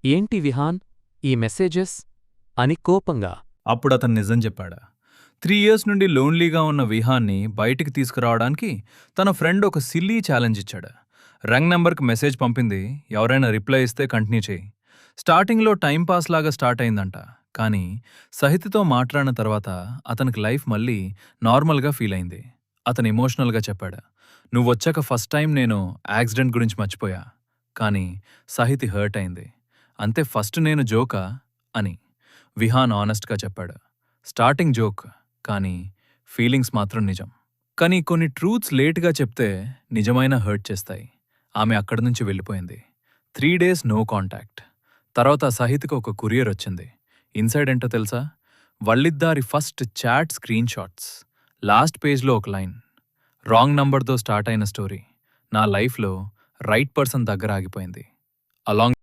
ఏంటి విహాన్ ఈ మెసేజెస్ అని కోపంగా. అప్పుడతను నిజం చెప్పాడా. 3 ఇయర్స్ నుండి లోన్లీగా ఉన్న విహాన్ని బయటికి తీసుకురావడానికి తన ఫ్రెండ్ ఒక సిల్లీ ఛాలెంజ్ ఇచ్చాడు. రంగ్ నెంబర్కి మెసేజ్ పంపింది, ఎవరైనా రిప్లై ఇస్తే కంటిన్యూ చేయి. స్టార్టింగ్లో టైంపాస్ లాగా స్టార్ట్ అయిందంట. కానీ సహితితో మాట్లాడిన తర్వాత అతనికి లైఫ్ మళ్ళీ నార్మల్గా ఫీల్ అయింది. అతను ఎమోషనల్గా చెప్పాడు, నువ్వొచ్చాక ఫస్ట్ టైం నేను యాక్సిడెంట్ గురించి మర్చిపోయా. కానీ సహితి హర్ట్ అయింది. అంతే ఫస్ట్ నేను జోకా అని విహాన్ ఆనెస్ట్గా చెప్పాడు. స్టార్టింగ్ జోక్, కానీ ఫీలింగ్స్ మాత్రం నిజం. కానీ కొన్ని ట్రూత్స్ లేట్గా చెప్తే నిజమైన హర్ట్ చేస్తాయి. ఆమె అక్కడి నుంచి వెళ్ళిపోయింది. 3 days నో కాంటాక్ట్. తర్వాత సహిత్కి ఒక కొరియర్ వచ్చింది. ఇన్సైడ్ ఏంటో తెలుసా? వాళ్ళిద్దరి first chat screenshots. Last పేజ్లో ఒక లైన్, రాంగ్ నంబర్తో స్టార్ట్ అయిన స్టోరీ నా లైఫ్లో రైట్ పర్సన్ దగ్గర ఆగిపోయింది. అలాంగ్